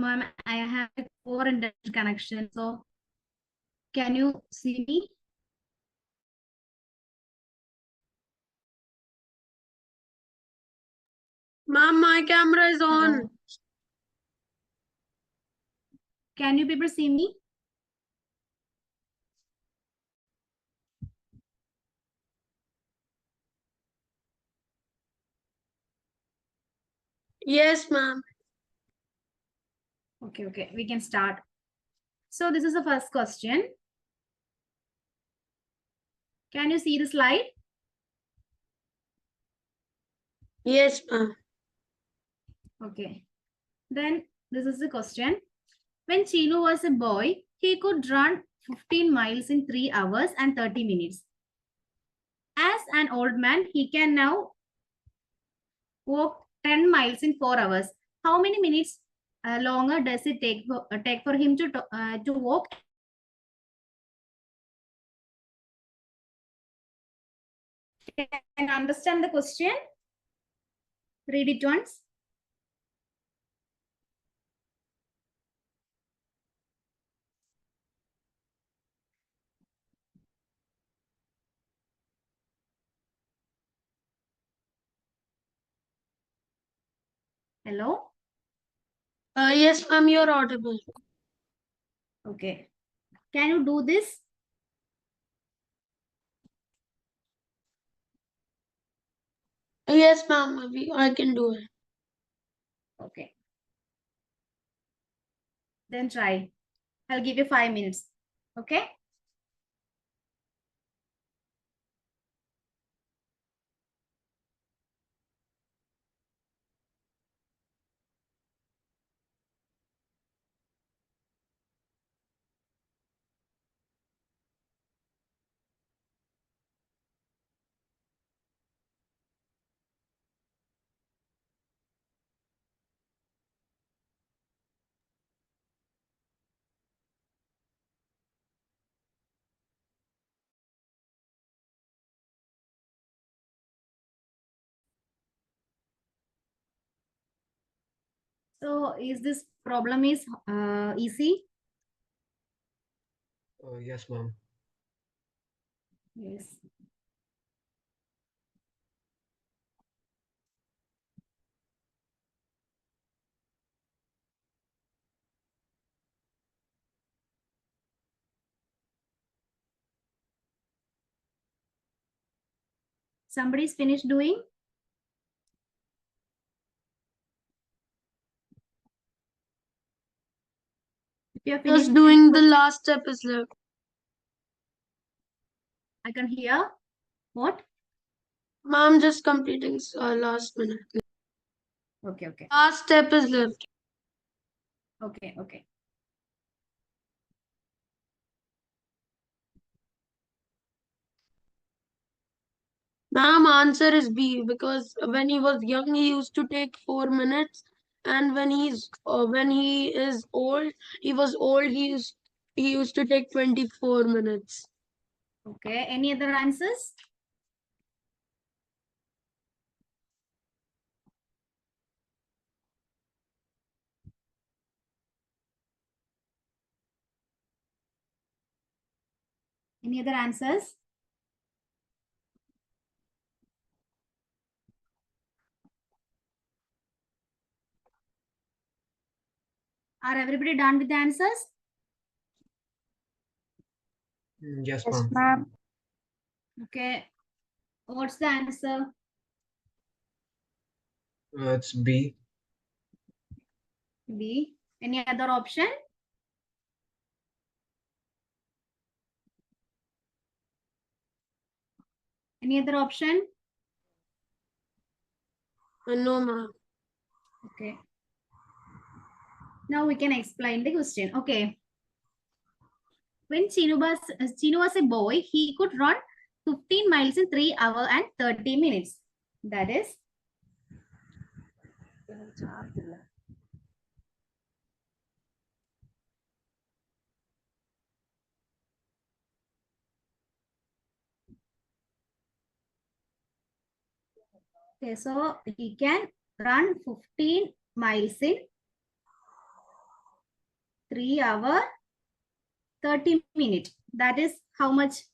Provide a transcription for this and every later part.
ma'am, I have a poor internet connection. So can you see me? Ma'am, my camera is on. Hello. Can you people see me? Yes, ma'am. Okay, we can start. So this is the first question. Can you see the slide? Yes, ma'am. Okay. Then this is the question. When Chinu was a boy, he could run 15 miles in 3 hours and 30 minutes. As an old man, he can now walk 10 miles in 4 hours. How many minutes longer does it take for him to walk? Can you understand the question? Read it once. Hello? Yes, ma'am, you're audible. Okay. Can you do this? Yes, ma'am, I can do it. Okay. Then try. I'll give you 5 minutes. Okay? So is this problem is easy? Yes, ma'am. Yes. Somebody's finished doing? If you are finished, Just doing the last step is left. I can hear. What? Ma'am, just completing last minute. Okay. Last step is left. Okay. Ma'am, answer is B, because when he was young, he used to take 4 minutes, and when he is old, he used to take 24 minutes. Okay. Any other answers? Any other answers? Are everybody done with the answers? Yes, Yes, ma'am. ma'am. Okay. What's the answer? It's B. B. Any other option? Any other option? No, ma'am. Okay. Now we can explain the question. Okay. When Chinu was a boy, he could run 15 miles in 3 hours and 30 minutes. That is. Okay, so he can run 15 miles in 3 hour 30 minute. That is how much?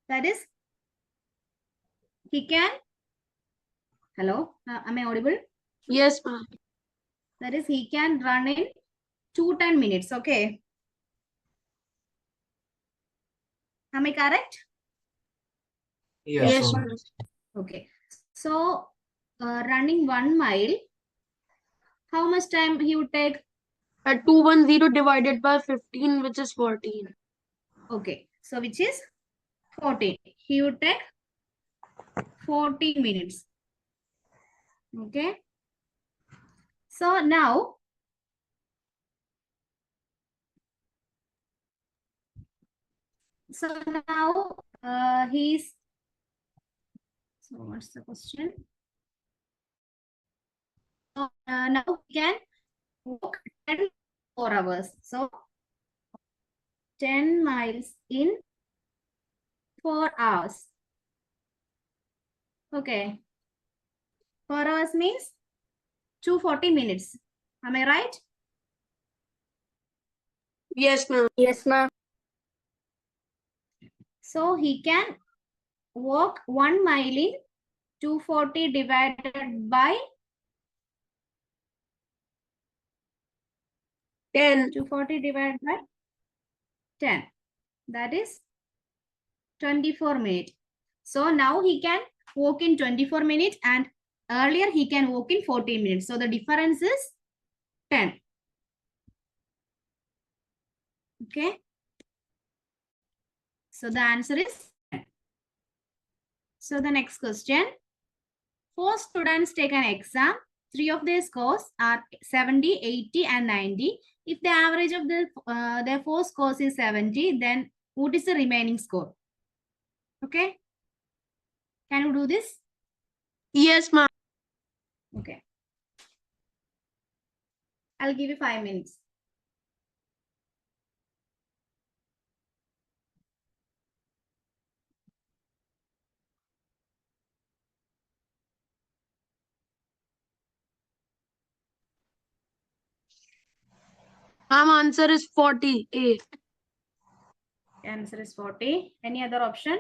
That is, he can, hello, am I audible? Yes, ma'am. That is, he can run in 210 minutes. Okay. Am I correct? Yes, Yes, ma'am. ma'am. Okay. So, running 1 mile, how much time he would take? 210 divided by 15, which is 14. Okay. So, which is 14. He would take 14 minutes. Okay. So, now, he's, so what's the question? So, now he can walk 4 hours. So, 10 miles in 4 hours. Okay. 4 hours means 240 minutes. Am I right? Yes, ma'am. Yes, ma'am. So he can walk 1 mile in 240 divided by 10. 240 divided by 10. That is 24 minutes. So now he can walk in 24 minutes and earlier he can walk in 14 minutes. So the difference is 10. Okay. So the answer is 10. So the next question. 4 students take an exam. 3 of their scores are 70, 80 and 90. If the average of their 4 scores is 70, then what is the remaining score? Okay. Can you do this? Yes, ma'am. Okay. I'll give you 5 minutes. Ma'am, answer is 48. Answer is 40. Any other option?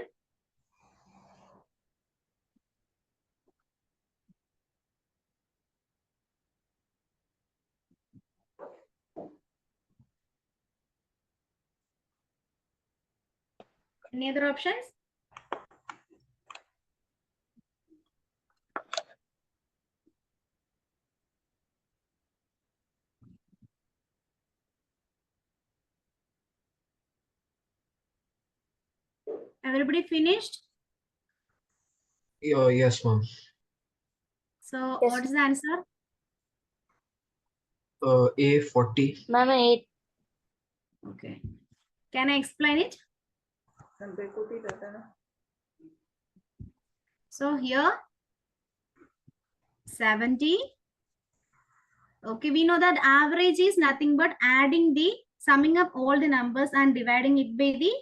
Any other options? Everybody finished? Yes, ma'am. So Yes. what is the answer? A 40. Ma'am, 8. Okay. Can I explain it? So here 70. Okay, we know that average is nothing but summing up all the numbers and dividing it by the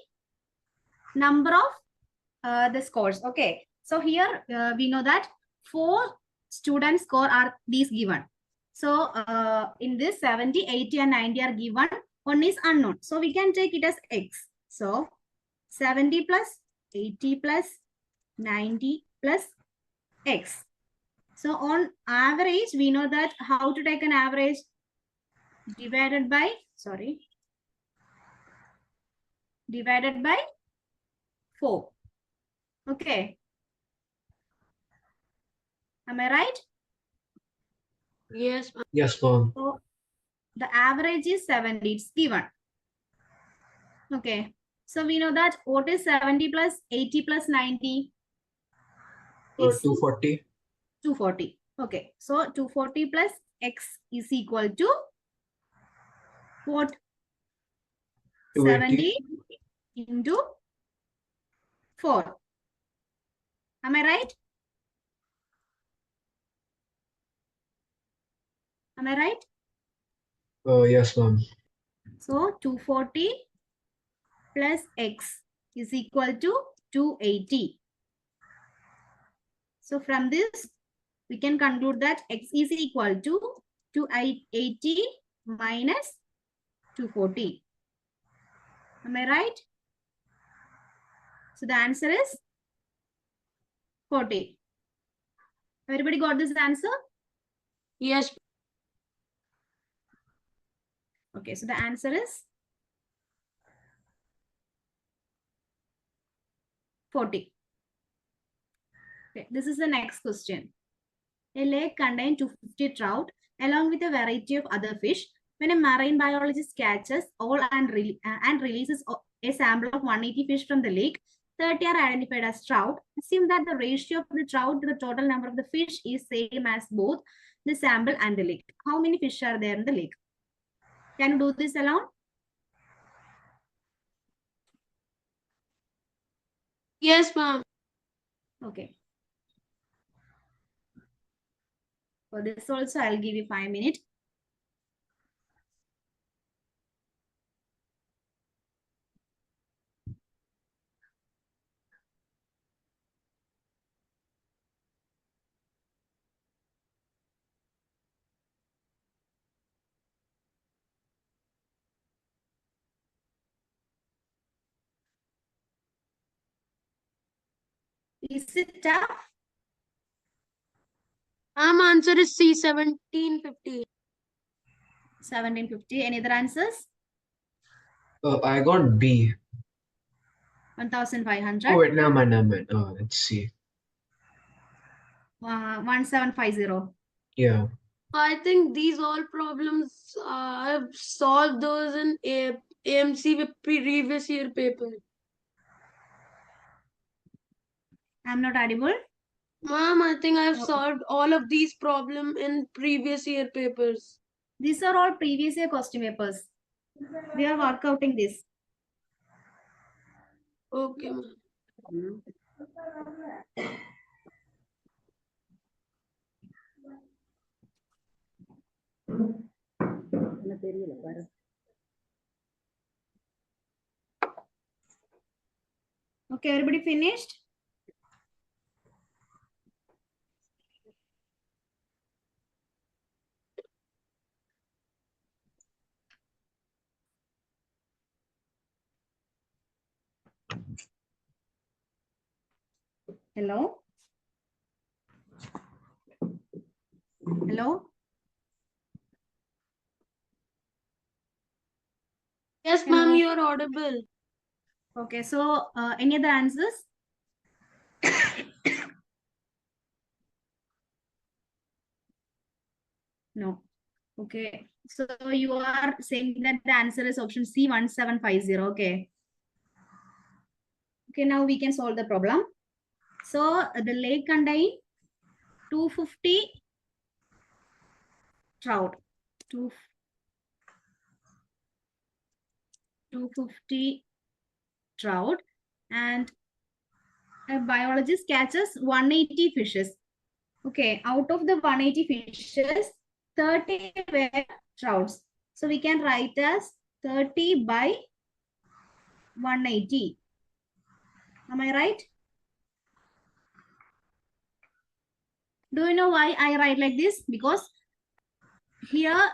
number of the scores. Okay, so here we know that 4 students score are these given. So in this 70, 80 and 90 are given. One is unknown. So we can take it as X. So 70 plus 80 plus 90 plus X. So on average, we know that how to take an average divided by 4. Okay. Am I right? Yes, ma'am. Yes, ma'am. So the average is 70. It's given. Okay. So we know that what is 70 plus 80 plus 90? It's 240. 240. Okay. So 240 plus X is equal to what? 280. 70 into 4. Am I right? Am I right? Yes, ma'am. So 240 plus X is equal to 280. So from this, we can conclude that X is equal to 280 minus 240. Am I right? So the answer is 40. Everybody got this answer? Yes. Okay, so the answer is 40. Okay, this is the next question. A lake contains 250 trout along with a variety of other fish. When a marine biologist catches all and releases a sample of 180 fish from the lake, 30 are identified as trout. Assume that the ratio of the trout to the total number of the fish is same as both the sample and the lake. How many fish are there in the lake? Can you do this alone? Yes, ma'am. Okay. For this also, I'll give you 5 minutes. Is it tough? Ma'am, answer is C, 1750. 1750. Any other answers? I got B. 1500. Oh, wait, never mind. Let's see. 1750. Yeah. I think these all problems I've solved those in AMC with previous year paper. I'm not audible. Ma'am, I think I've Oh. solved all of these problems in previous year papers. These are all previous year question papers. We are workouting this. Okay, ma'am. Okay, everybody finished? Hello? Hello? Yes, Hello. ma'am, you are audible. Okay, so any other answers? No. Okay, so you are saying that the answer is option C, 1750. Okay. Okay, now we can solve the problem. So the lake contain 250 trout. 250 trout, and a biologist catches 180 fishes. Okay, out of the 180 fishes, 30 were trouts. So we can write as 30 by 180. Am I right? Do you know why I write like this? Because here,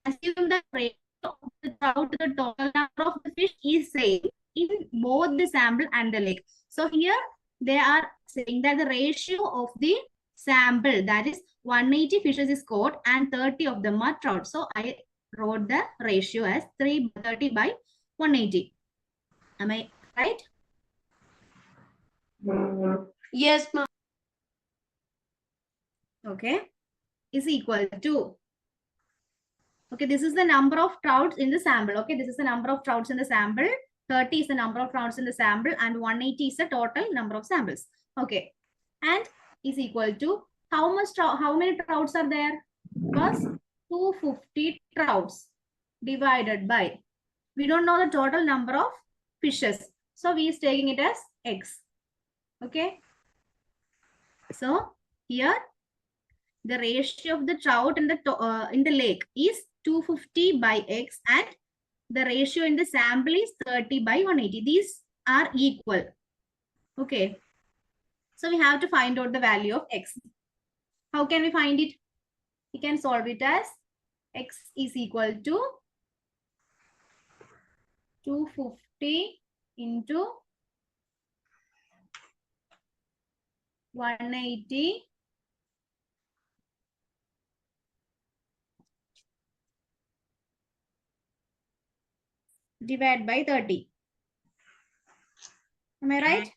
assume the ratio of the trout to the total number of the fish is same in both the sample and the lake. So here they are saying that the ratio of the sample, that is 180 fishes is caught and 30 of them are trout. So I wrote the ratio as 30 by 180. Am I right? Yes, ma'am. Okay. Is equal to. Okay, this is the number of trouts in the sample. Okay, this is the number of trouts in the sample. 30 is the number of trouts in the sample and 180 is the total number of samples. Okay, and is equal to how many trouts are there? Was 250 trouts divided by, we don't know the total number of fishes, so we is taking it as X. Okay, so here the ratio of the trout in the lake is 250 by X, and the ratio in the sample is 30 by 180. These are equal. Okay. So we have to find out the value of X. How can we find it? We can solve it as x is equal to 250 into 180 divided by 30. Am I right?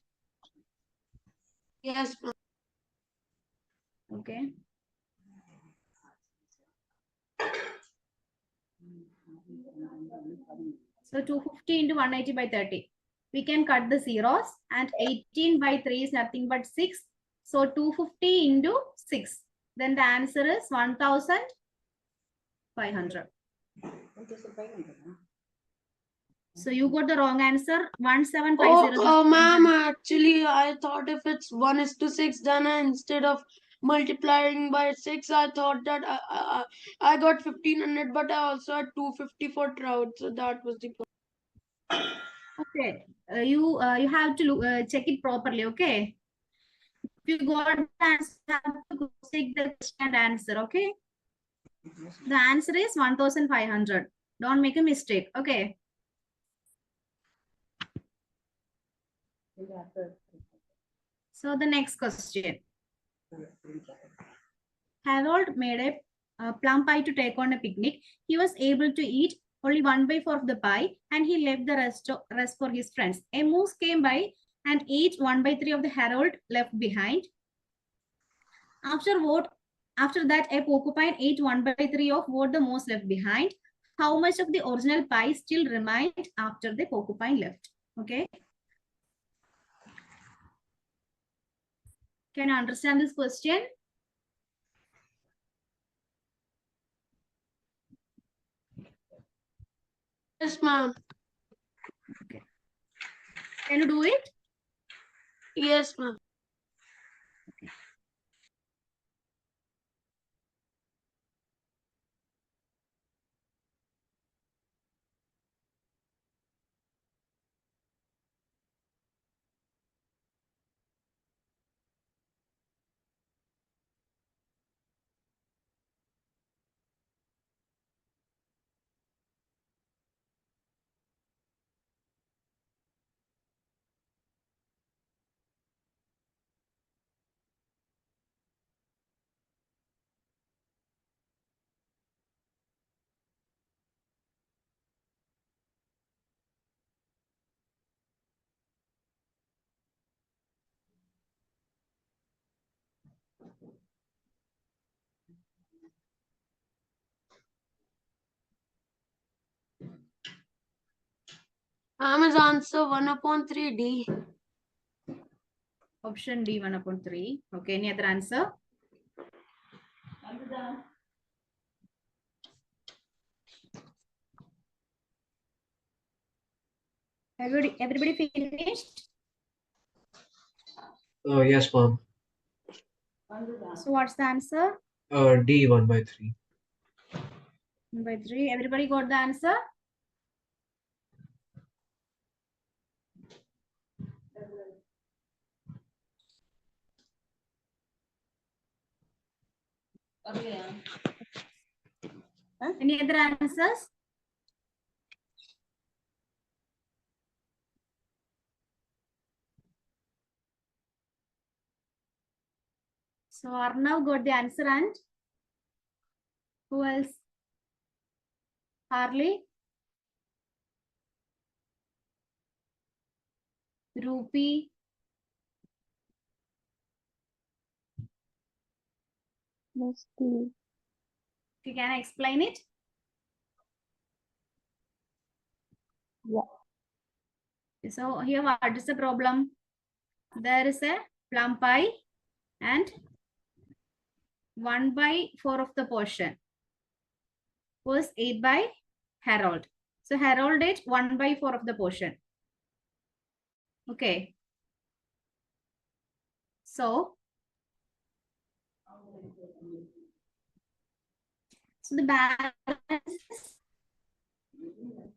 Yes, ma'am. Okay. So 250 into 180 by 30. We can cut the zeros, and 18 by 3 is nothing but 6. So 250 into 6. Then the answer is 1500. So you got the wrong answer. 1750. Oh, ma'am, actually, I thought if it's 1:6, then instead of multiplying by 6, I thought that I got 1500, but I also had 250 for trout. So that was the problem. Okay. You have to check it properly. Okay. If you got the answer, you have to take the question and answer. Okay. The answer is 1500. Don't make a mistake. Okay. So the next question. Harold made a plum pie to take on a picnic. He was able to eat only 1/4 of the pie, and he left the rest for his friends. A moose came by and ate 1/3 of the Harold left behind. After that, a porcupine ate 1/3 of what the moose left behind. How much of the original pie still remained after the porcupine left? Okay. Can you understand this question? Yes, ma'am. Okay. Can you do it? Yes, ma'am. Okay. Ma'am is answer 1/3D. Option D, 1/3. Okay. Any other answer? Everybody finished? Yes, ma'am. So what's the answer? D 1/3. 1/3. Everybody got the answer? Any other answers? So Arnav got the answer, and who else? Harley? Rupi? Yes, please. Okay, can I explain it? Yeah. So here what is the problem? There is a plum pie and 1/4 of the portion was ate by Harold. So Harold ate 1/4 of the portion. Okay. So the balance is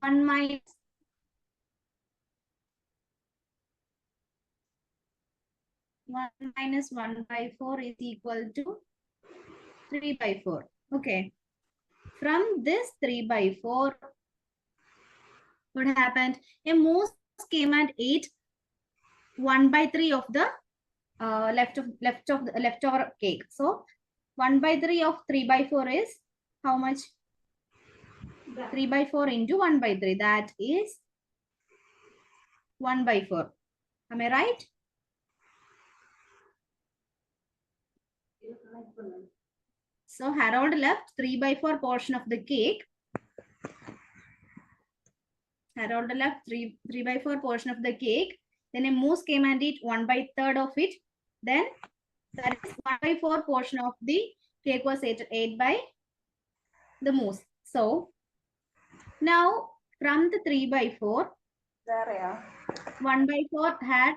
1 minus 1/4 is equal to 3/4. Okay. From this 3 by 4, what happened? A mouse came and ate 1 by 3 of the leftover cake. So 1 by 3 of 3 by 4 is how much? 3 by 4 into 1 by 3. That is 1 by 4. Am I right? So Harold left 3 by 4 portion of the cake. Harold left 3 by 4 portion of the cake. Then a mouse came and ate 1 by 3rd of it. Then that is 1 by 4 portion of the cake was ate by the mouse. So now from the 3 by 4, 1 by 4 had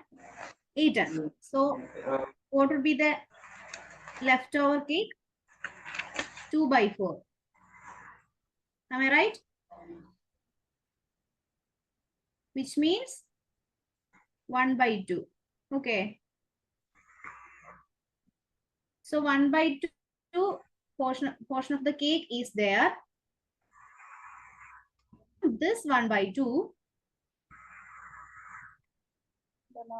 eaten. So what would be the leftover cake? 2 by 4. Am I right? Which means 1 by 2. Okay. So 1 by 2 portion of the cake is there. This 1 by 2,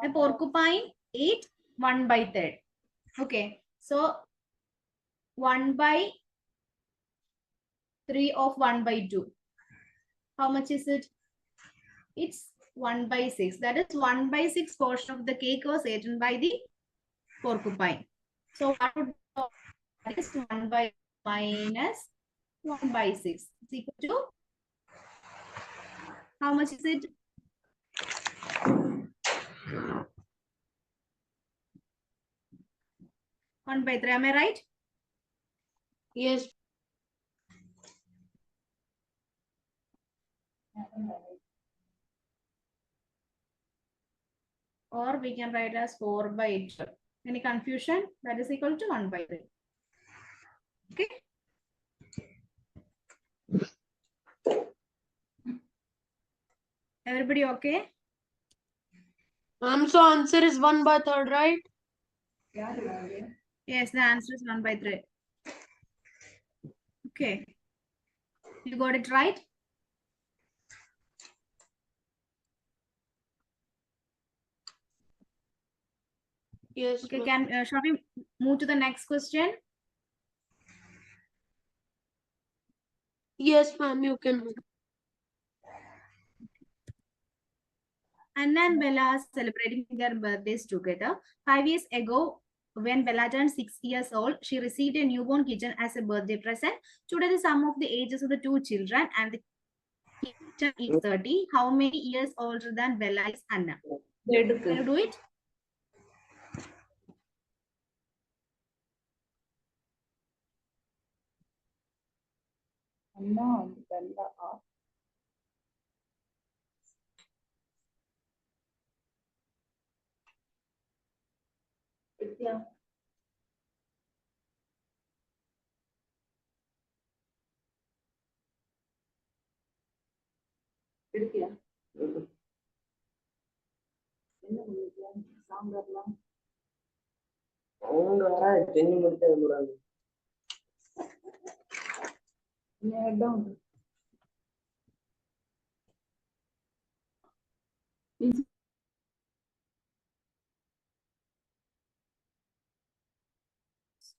a porcupine ate 1 by 3rd. Okay. So 1 by 3 of 1 by 2. How much is it? It's 1 by 6. That is 1 by 6 portion of the cake was eaten by the porcupine. So what would that is 1 by minus 1 by 6 is equal to how much is it? One by 3. Am I right? Yes. Or we can write as 4 by 2. Any confusion? That is equal to 1 by 3. Okay. Everybody okay? So answer is 1 by 3rd, right? Yes, the answer is 1 by 3. Okay. You got it right? Yes. Okay, ma'am. shall we move to the next question? Yes, ma'am, you can. Anna and Bella are celebrating their birthdays together. 5 years ago, when Bella turned 6 years old, she received a newborn kitten as a birthday present. Today, the sum of the ages of the two children and the kitten is 30. How many years older than Bella is Anna? Can you do it?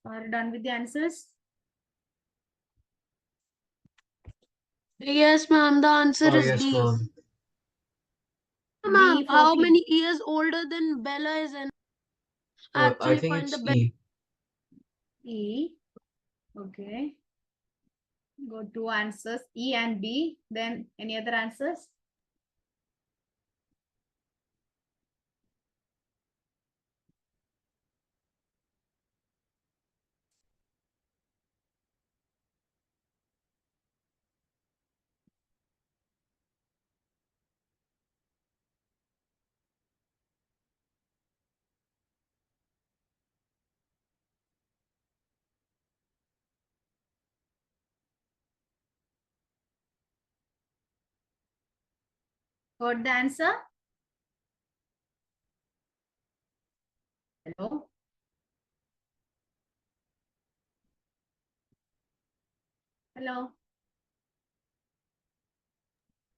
Are you done with the answers? Yes, ma'am, the answer Oh, is yes, B. ma'am. Ma'am, B, how 14. many years older than Bella is Anna? I Actually, think find the it's best. E. E. Okay. Got two answers, E and B. Then any other answers? Got the answer? Hello? Hello.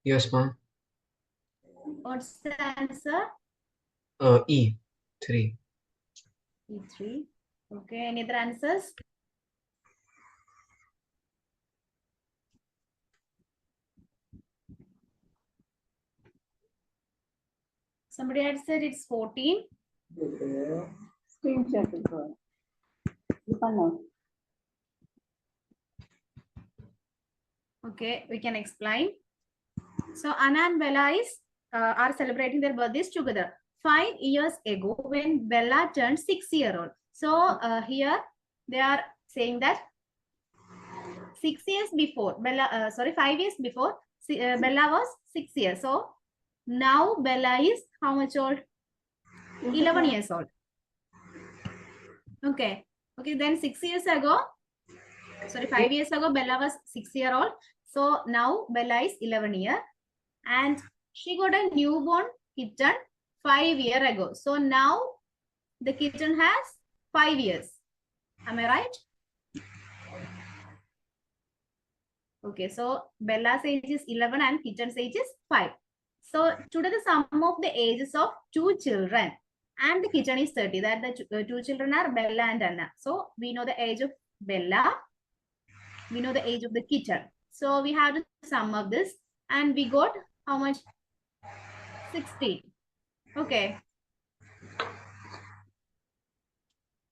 Yes, ma'am. What's the answer? E, 3. E3. Okay. Any other answers? Somebody had said it's 14. Screenshot is going. You can know. Okay, we can explain. So Anna and Bella are celebrating their birthdays together. 5 years ago, when Bella turned 6-year-old. So here they are saying that 6 years before Bella, 5 years before Bella was 6 years. So now Bella is how much old? 11 years old. Okay. Okay. Then 6 years ago, 5 years ago, Bella was 6-year-old. So now Bella is 11 year, and she got a newborn kitten 5 years ago. So now the kitten has 5 years. Am I right? Okay, so Bella's age is 11 and kitten's age is 5. So today the sum of the ages of 2 children and the kitten is 30. That the 2 children are Bella and Anna. So we know the age of Bella. We know the age of the kitten. So we have to sum of this and we got how much? 16. Okay.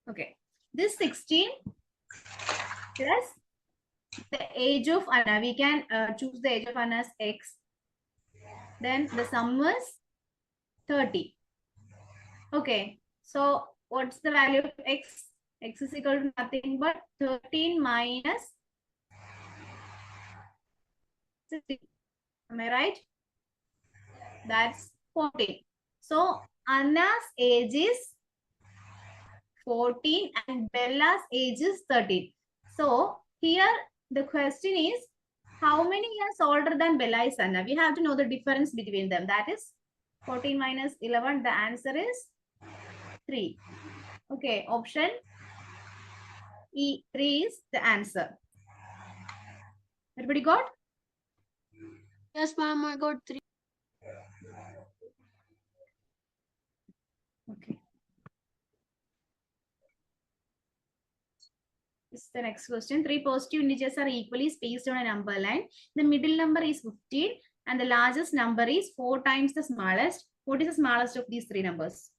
Okay. This 16 plus the age of Anna. We can choose the age of Anna as X. Then the sum was 30. Okay. So what's the value of X? X is equal to nothing but 13 minus 16. Am I right? That's 14. So Anna's age is 14 and Bella's age is 13. So here the question is, how many years older than Bella is Anna? We have to know the difference between them. That is 14 minus 11. The answer is 3. Okay, option E3 is the answer. Everybody got? Yes, ma'am, I got 3. Okay. This is the next question. 3 positive integers are equally spaced on a number line. The middle number is 15 and the largest number is 4 times the smallest. What is the smallest of these 3 numbers?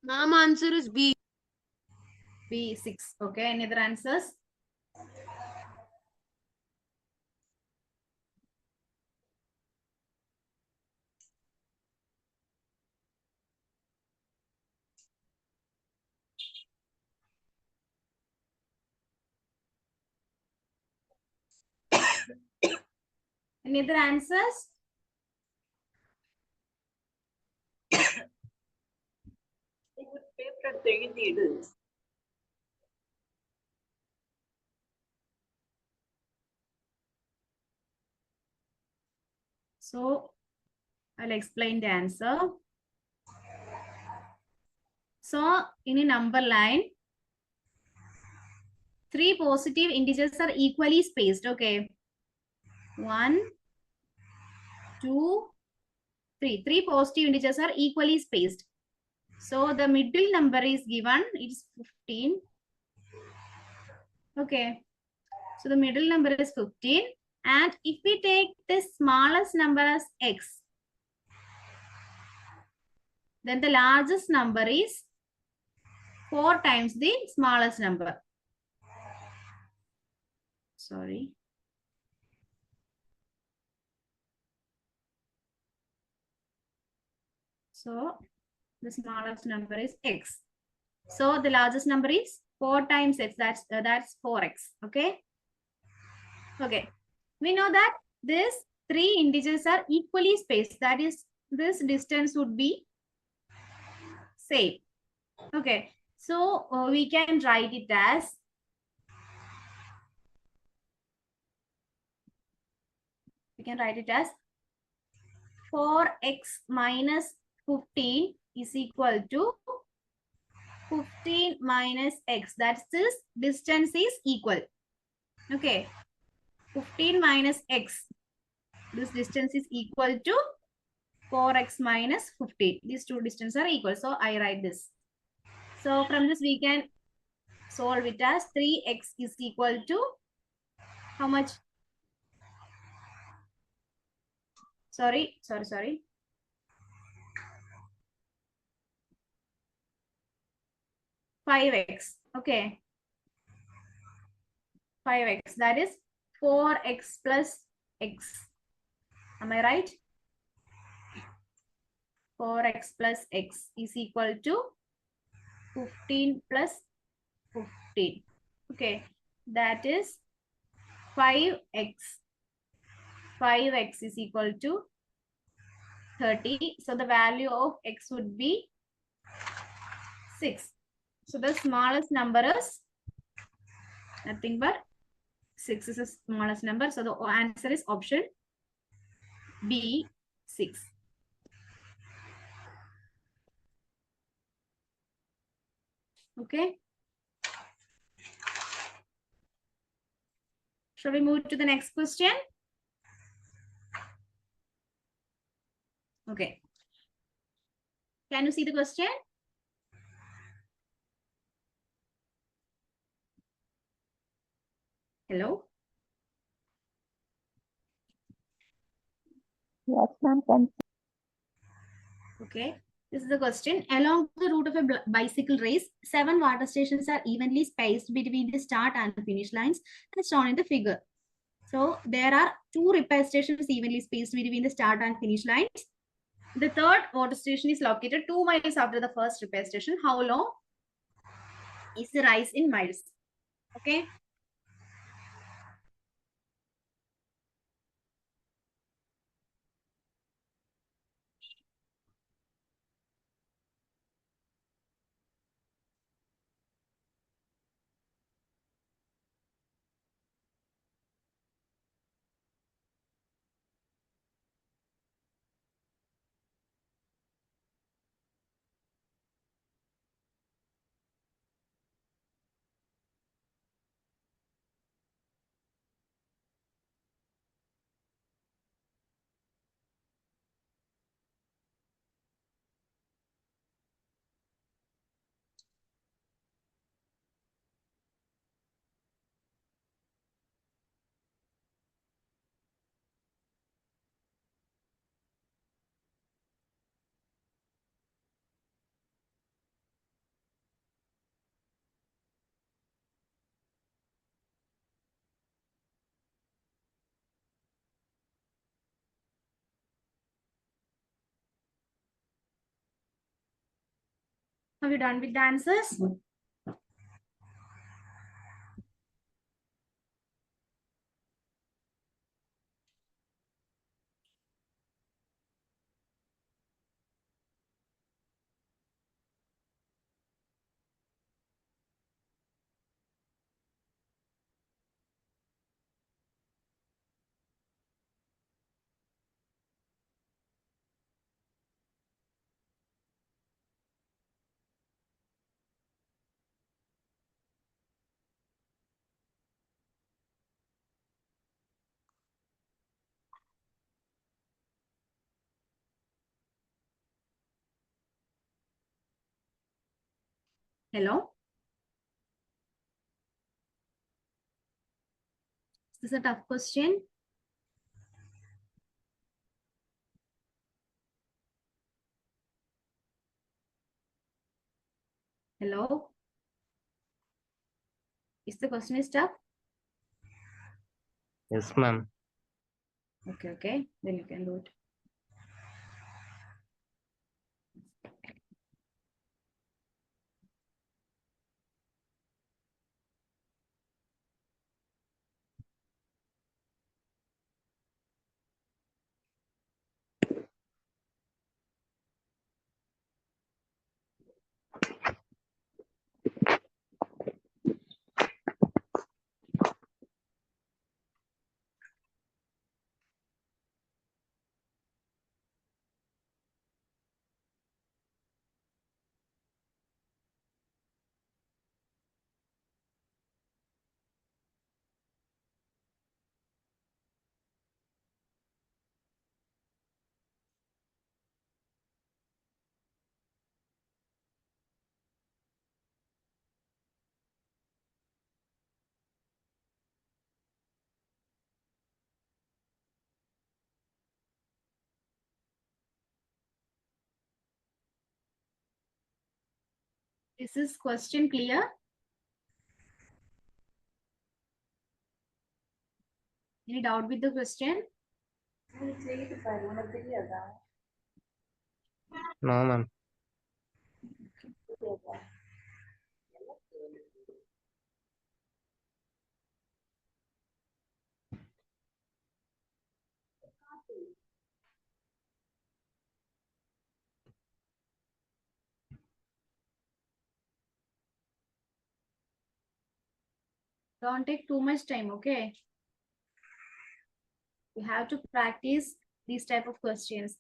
Ma'am, answer is B. B6. Okay, any other answers? Any other answers? So I'll explain the answer. So in a number line, 3 positive integers are equally spaced. Okay. 1, 2, 3. 3 positive integers are equally spaced. So the middle number is given. It's 15. Okay. So the middle number is 15. And if we take the smallest number as X, then the largest number is 4 times the smallest number. Sorry. So the smallest number is x. So the largest number is 4 times x. That's 4x. Okay. Okay. We know that these 3 integers are equally spaced. That is, this distance would be same. Okay. So we can write it as 4x minus 15 is equal to 15 minus x. That's this distance is equal. Okay. 15 minus x. This distance is equal to 4x minus 15. These two distances are equal. So I write this. So from this we can solve it as 3x is equal to how much? Sorry. 5x. Okay. 5x. That is 4x plus x. Am I right? 4x plus x is equal to 15 plus 15. Okay. That is 5x. 5x is equal to 30. So the value of x would be 6. So the smallest number is nothing but 6 is the smallest number. So the answer is option B, 6. Okay. Shall we move to the next question? Okay. Can you see the question? Hello? Yes, ma'am. Can Okay. This is the question. Along the route of a bicycle race, 7 water stations are evenly spaced between the start and the finish lines as shown in the figure. So there are 2 repair stations evenly spaced between the start and finish lines. The third water station is located 2 miles after the first repair station. How long is the rise in miles? Okay. Have you done with the answers? Hello? Is this a tough question? Hello? Is the question is tough? Yes, ma'am. Okay. Then you can do it. Is this question clear? Any doubt with the question? No, ma'am. Don't take too much time, okay? You have to practice these type of questions.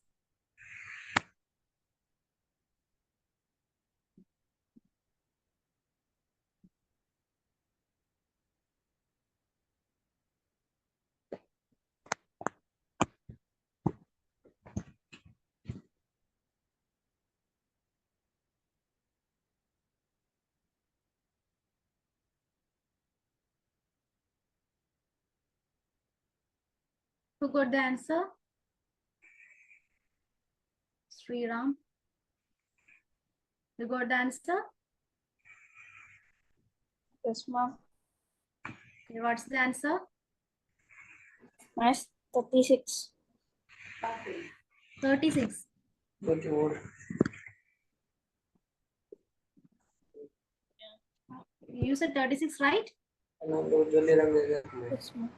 Who got the answer? Sriram. You got the answer? Yes, ma'am. Okay, what's the answer? Minus 36. 36. You said 36, right? Yes, ma'am.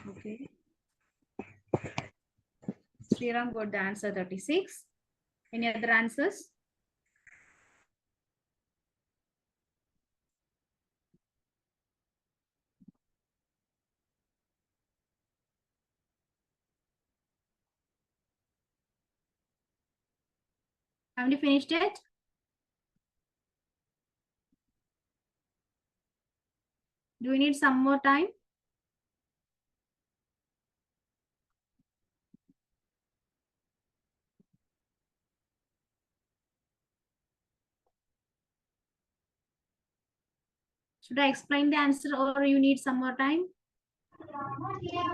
Okay. Sriram got the answer 36. Any other answers? Have you finished it? Do we need some more time? Should I explain the answer or you need some more time?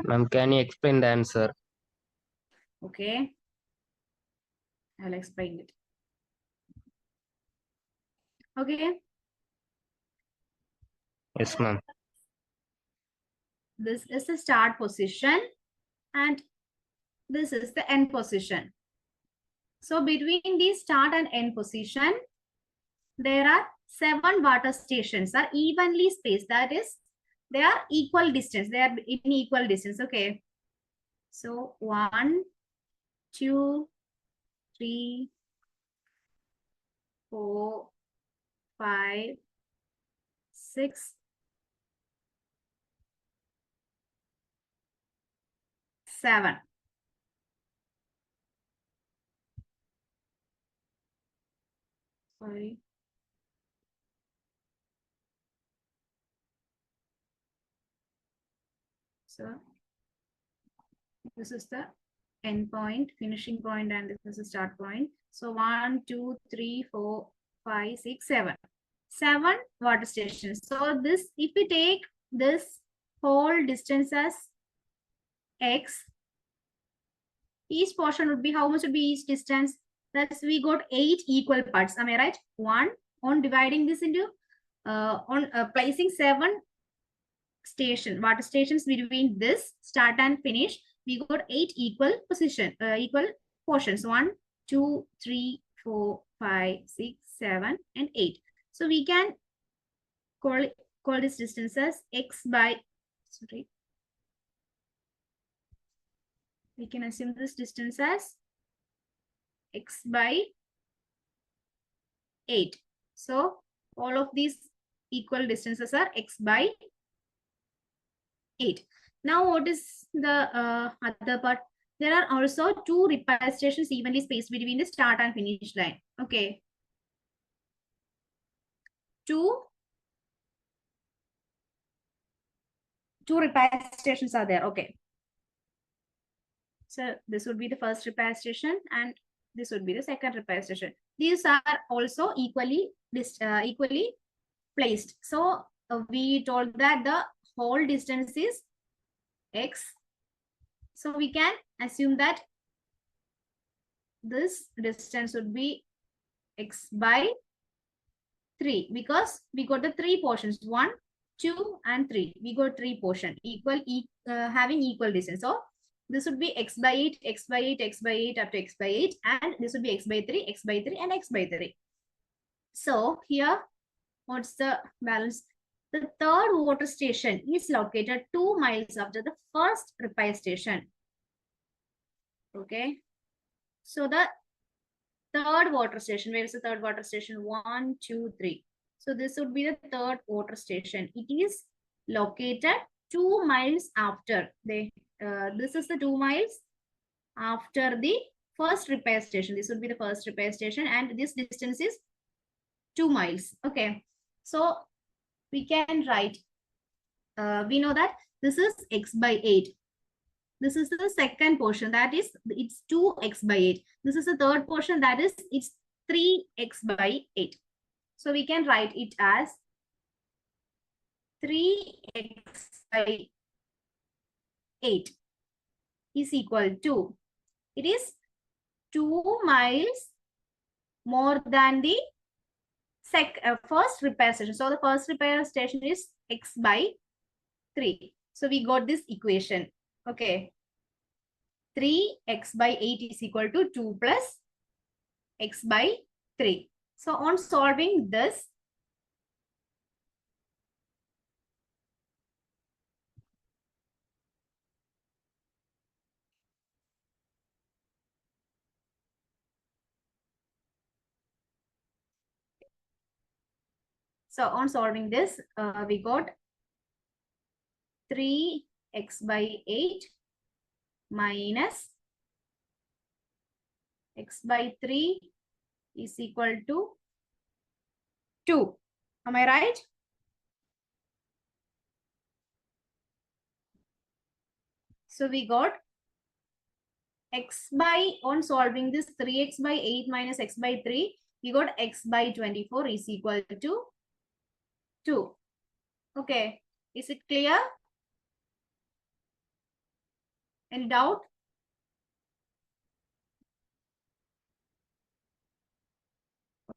Ma'am, can you explain the answer? Okay. I'll explain it. Okay. Yes, ma'am. This is the start position and this is the end position. So between the start and end position, there are 7 water stations are evenly spaced. That is, they are equal distance. They are in equal distance. Okay. So 1, 2, 3, 4, 5, 6, 7. Sorry. So this is the end point, finishing point, and this is the start point. So 1, 2, 3, 4, 5, 6, 7. 7 water stations. So this, if we take this whole distance as x, each portion would be, how much would be each distance? That's, we got 8 equal parts. Am I right? 1 on dividing this into on placing 7 water stations between this start and finish, we got 8 equal portions. 1, 2, 3, 4, 5, 6, 7, and 8. So we can call this distance as x by, sorry, we can assume this distance as x by 8. So all of these equal distances are x by 8. Now what is the other part? There are also 2 repair stations evenly spaced between the start and finish line. Okay. 2 repair stations are there. Okay. So this would be the first repair station and this would be the second repair station. These are also equally placed. So we told that the whole distance is x. So we can assume that this distance would be x by 3 because we got the 3 portions, 1, 2, and 3. We got 3 portions having equal distance. So this would be x by 8, x by 8, x by 8 up to x by 8, and this would be x by 3, x by 3, and x by 3. So here, what's the balance? The third water station is located 2 miles after the first repair station. Okay. So the third water station, where is the third water station? 1, 2, 3. So this would be the third water station. It is located 2 miles after this is the 2 miles after the first repair station. This would be the first repair station, and this distance is 2 miles. Okay, so we can write, we know that this is x by 8. This is the second portion, that is it's 2x by 8. This is the third portion, that is it's 3x by 8. So we can write it as 3x by 8 is equal to, it is 2 miles more than the first repair station. So the first repair station is x by 3. So we got this equation. Okay. 3x by 8 is equal to 2 plus x by 3. So on solving this, we got 3x by 8 minus x by 3 is equal to 2. Am I right? So we got x by, on solving this, 3x by 8 minus x by 3, we got x by 24 is equal to 2. Okay, is it clear? Any doubt?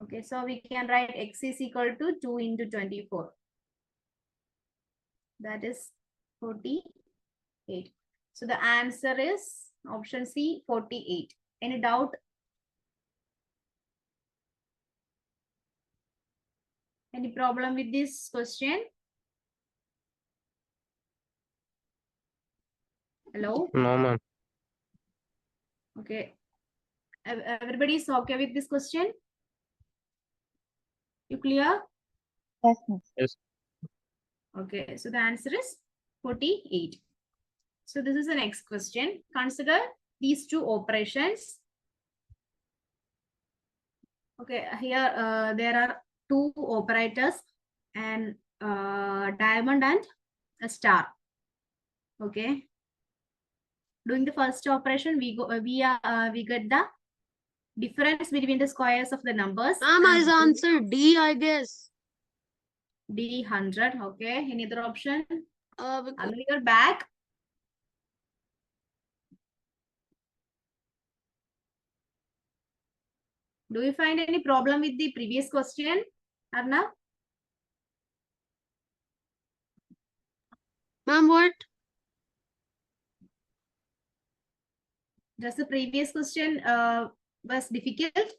Okay, so we can write x is equal to 2 into 24. That is 48. So the answer is option C, 48. Any doubt? Any problem with this question? Hello? No, ma'am. Okay. Everybody is okay with this question? You clear? Yes, miss. Yes. Okay, so the answer is 48. So this is the next question. Consider these two operations. Okay, here there are two operators, and diamond and a star. Okay. Doing the first operation, we get the difference between the squares of the numbers. Ma'am, is answer D, I guess. D 100. Okay. Any other option? Because Anu, you're back. Do you find any problem with the previous question? Arnav? Ma'am, what? Does the previous question was difficult?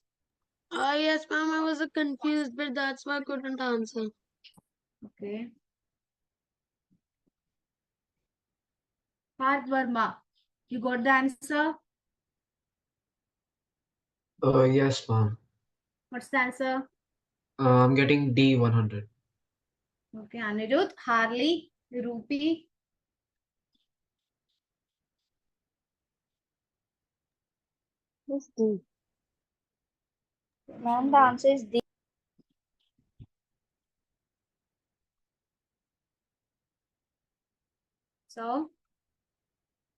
Yes, ma'am, I was confused, but that's why I couldn't answer. Okay. Parth Verma, you got the answer? Yes, ma'am. What's the answer? I'm getting D 100. Okay, Anirudh, Harley, Rupi. This D. Ma'am, the answer is D. So,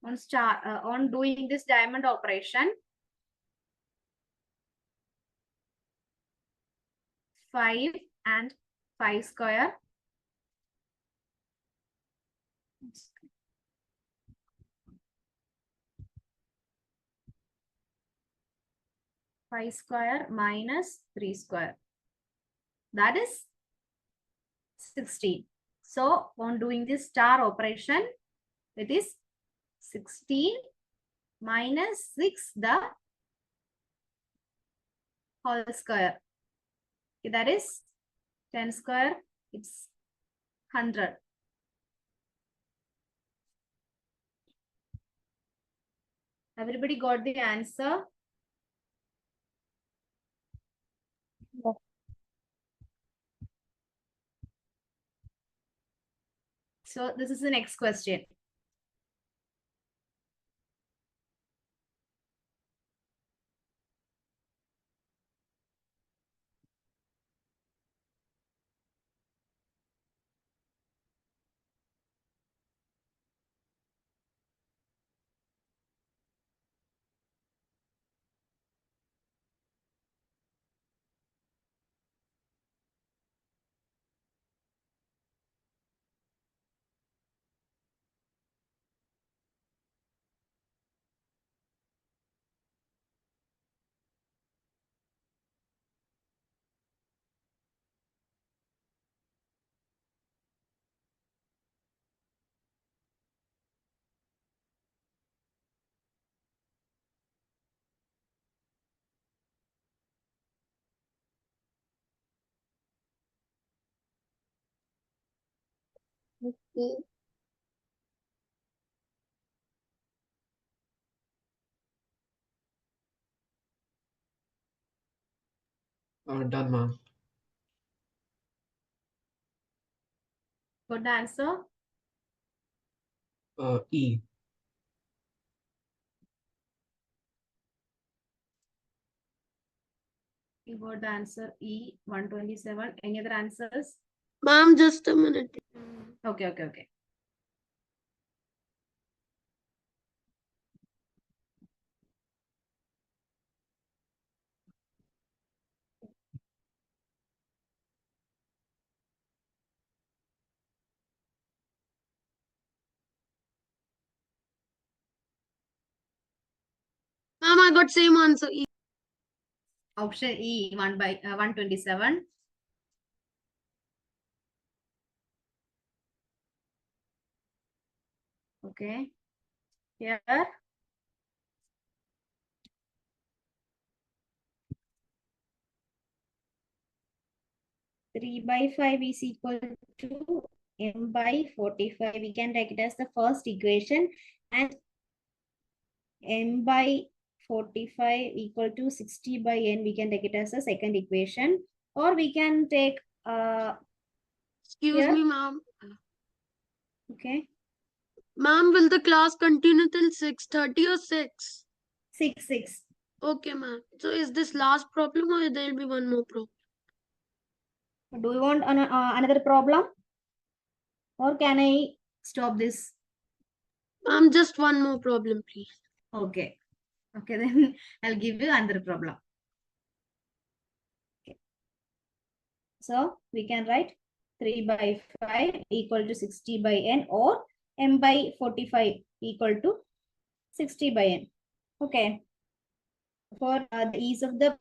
on doing this diamond operation, 5 and 5 square. Five square minus 3 square. That is 16. So on doing this star operation, it is 16 minus 6 the whole square. Okay, that is 10 square. It's 100. Everybody got the answer? Yes. So this is the next question. This D. Done, ma'am. Got the answer? E. You got the answer E 127. Any other answers? Ma'am, just a minute. Okay. Ma'am, I got same answer. E. Option E 127. Okay. Here. 3 by 5 is equal to m by 45. We can write it as the first equation, and m by 45 equal to 60 by n. We can take it as the second equation, or we can take Excuse here. me, ma'am. Okay, Ma'am, will the class continue till 6:30 or 6? 6. Okay, ma'am. So is this last problem or there'll be one more problem? Do you want another problem, or can I stop this? Ma'am, just one more problem, please. Okay, then I'll give you another problem. Okay. So we can write 3 by 5 equal to 60 by n, or m by 45 equal to 60 by n. Okay. For the ease of the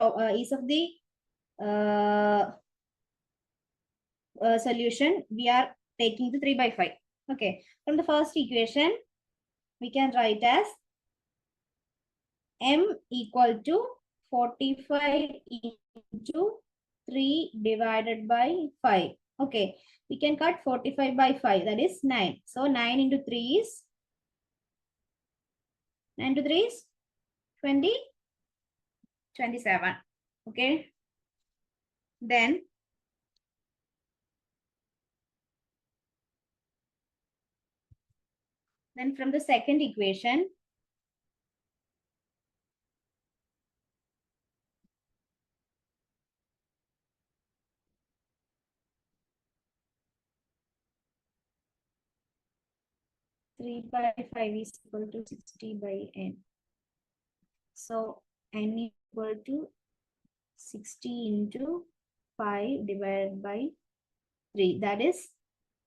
solution, we are taking the 3 by 5. Okay. From the first equation, we can write as m equal to 45 into 3 divided by 5. Okay. We can cut 45 by 5. That is 9. So 9 into 3 is 9 into 3 is 20, 27. Okay. Then from the second equation, three by 5 is equal to 60 by n. So n equal to 60 into 5 divided by 3. That is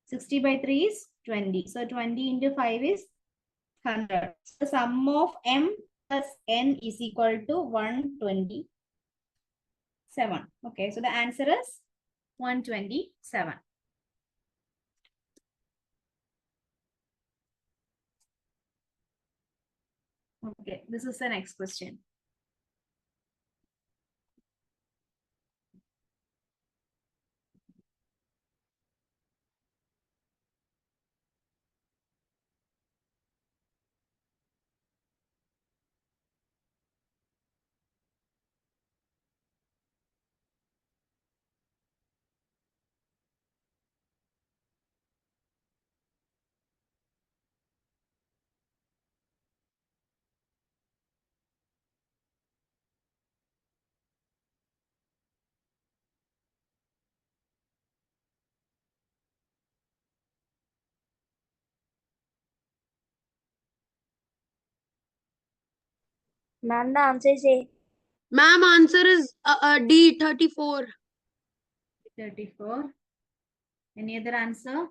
60 by 3 is 20. So 20 into 5 is 100. So the sum of m plus n is equal to 127. Okay, so the answer is 127. Okay, this is the next question. Ma'am, the answer is A. Ma'am, answer is D, 34. 34. Any other answer?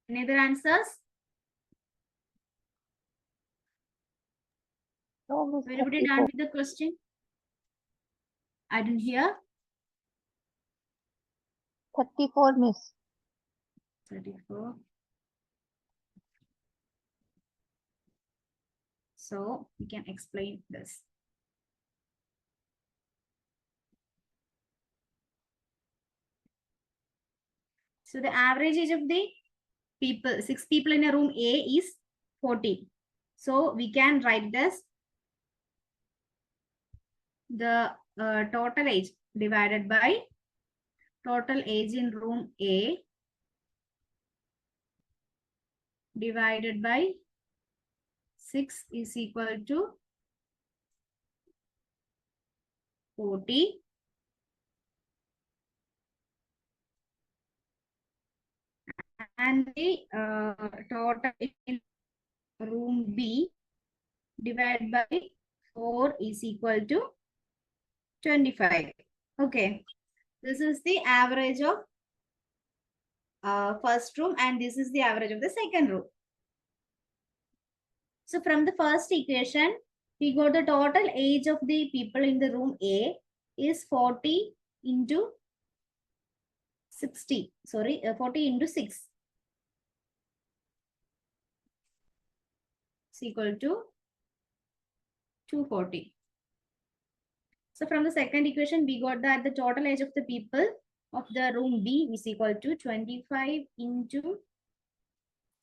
Any other answers? No, Miss, Everybody done with the question? I didn't hear. 34, Miss. 34. So we can explain this. So the average age of the people, 6 people in a room A is 40. So we can write this, the total age divided by total age in room A divided by 6 is equal to 40. And the total in room B divided by 4 is equal to 25. Okay. This is the average of first room and this is the average of the second room. So from the first equation, we got the total age of the people in the room A is 40 into 60. Sorry, 40 into 6 is equal to 240. So from the second equation, we got that the total age of the people of the room B is equal to 25 into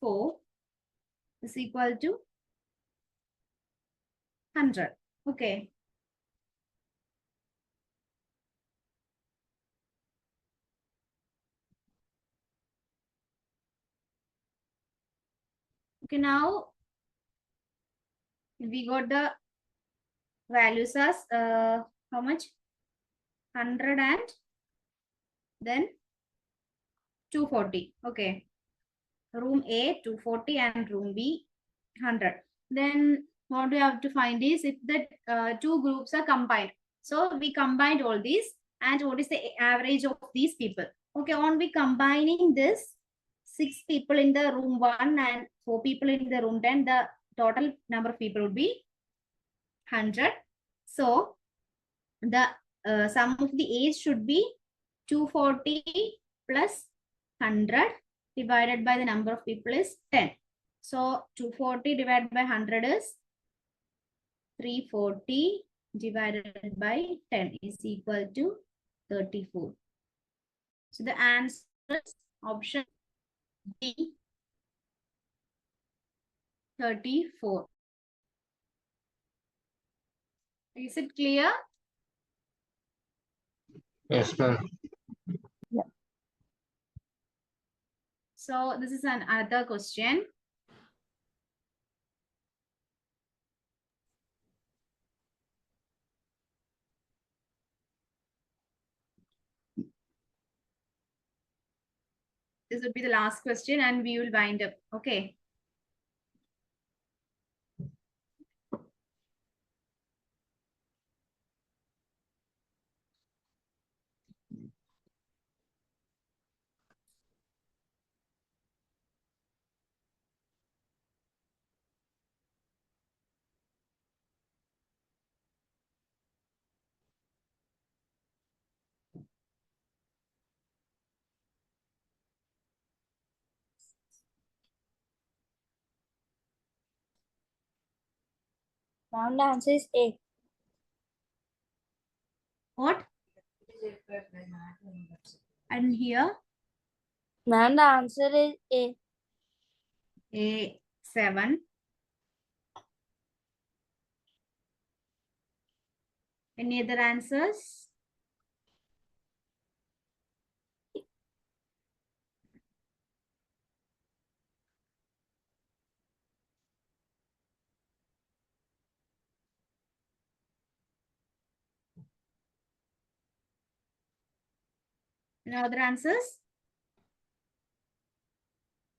4 is equal to 100. Okay. Okay, now we got the values as how much? 100 and then 240. Okay. Room A 240 and room B 100. Then what we have to find is if the two groups are combined. So we combined all these and what is the average of these people. Okay, on we combining this 6 people in the room 1 and 4 people in the room 10, the total number of people would be 100. So the sum of the age should be 240 plus 100 divided by the number of people is 10. So 240 divided by 100 is 340 divided by 10 is equal to 34. So the answer is option D, 34. Is it clear? Yes, ma'am. So this is another question. This would be the last question and we will wind up. Okay. Ma'am, the answer is A. What? And here Ma'am, the answer is A. A7. Any other answers? Any other answers?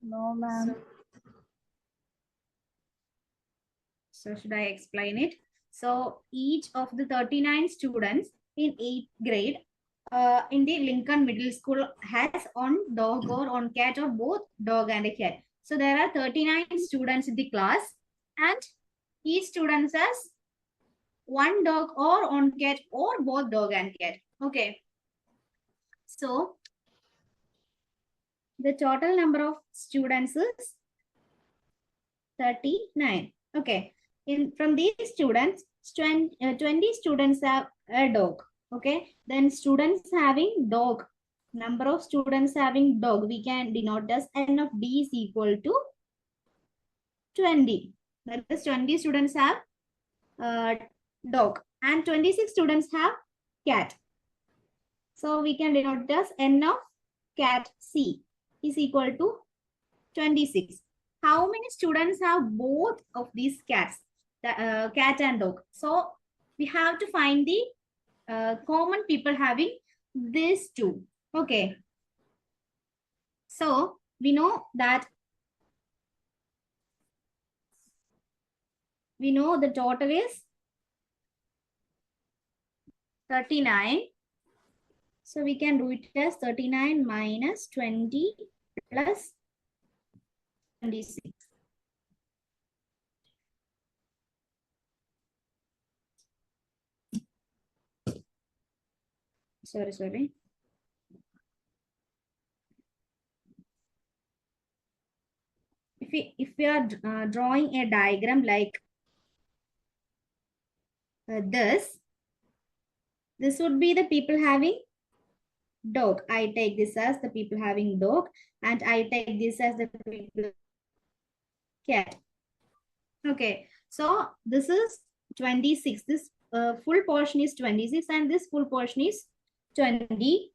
No, ma'am. So should I explain it? So each of the 39 students in 8th grade in the Lincoln Middle School has on dog or on cat or both dog and a cat. So there are 39 students in the class and each student has one dog or on cat or both dog and cat. Okay. So the total number of students is 39. Okay. From these students, 20 students have a dog. Okay. Then students having dog. Number of students having dog, we can denote as n of d is equal to 20. That is 20 students have dog and 26 students have cat. So we can denote as n of cat c is equal to 26. How many students have both of these cats, the cat and dog? So we have to find the common people having these two. Okay. So we know that the total is 39. So we can do it as 39 minus 20 plus 26. Sorry. If we are drawing a diagram like this would be the people having dog. I take this as the people having dog and I take this as the people cat. Okay, so this is 26. This full portion is 26 and this full portion is 20.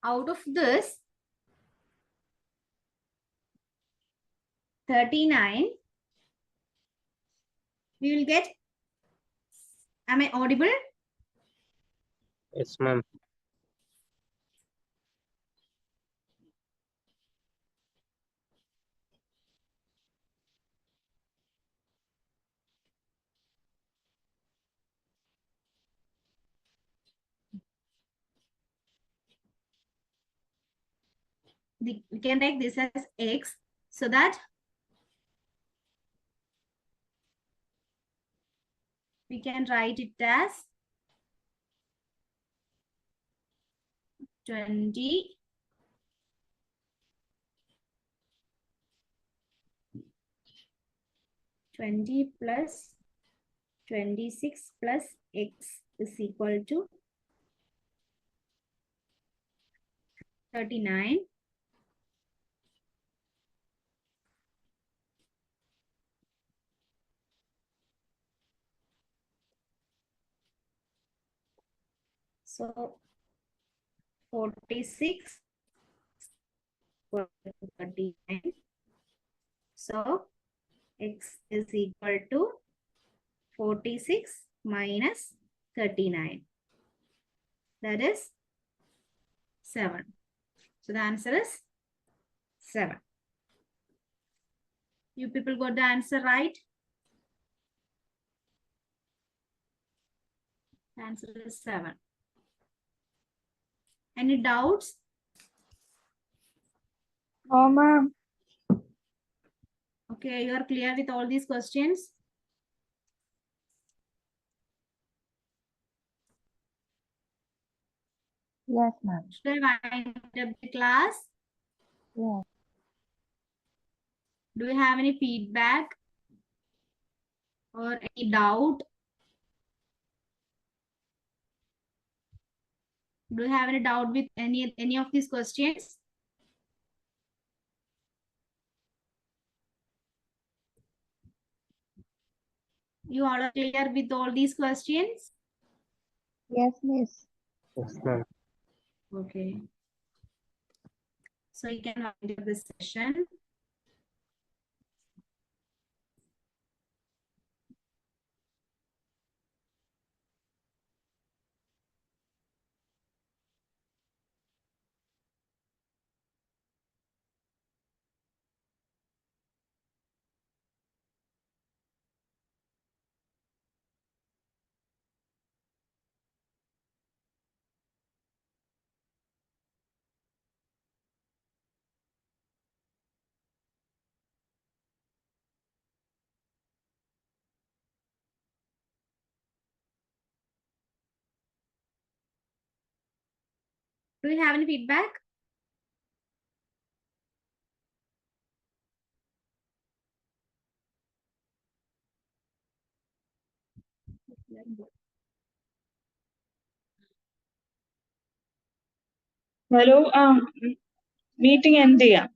Out of this, 39, we will get, am I audible? Yes, ma'am. we can take this as x, so that we can write it as 20 plus 26 plus x is equal to 39. So 46 equal to 39. So x is equal to 46 minus 39. That is 7. So the answer is 7. You people got the answer right? The answer is 7. Any doubts? No, ma'am. Okay, you are clear with all these questions? Yes, ma'am. Should I wind up the class? Yeah. Do you have any feedback or any doubt? Do you have any doubt with any of these questions? You all are clear with all these questions? Yes, miss. Yes, ma'am. Okay. So you can wind up this session. Do you have any feedback? Hello, meeting എന്ത് ചെയ്യാം?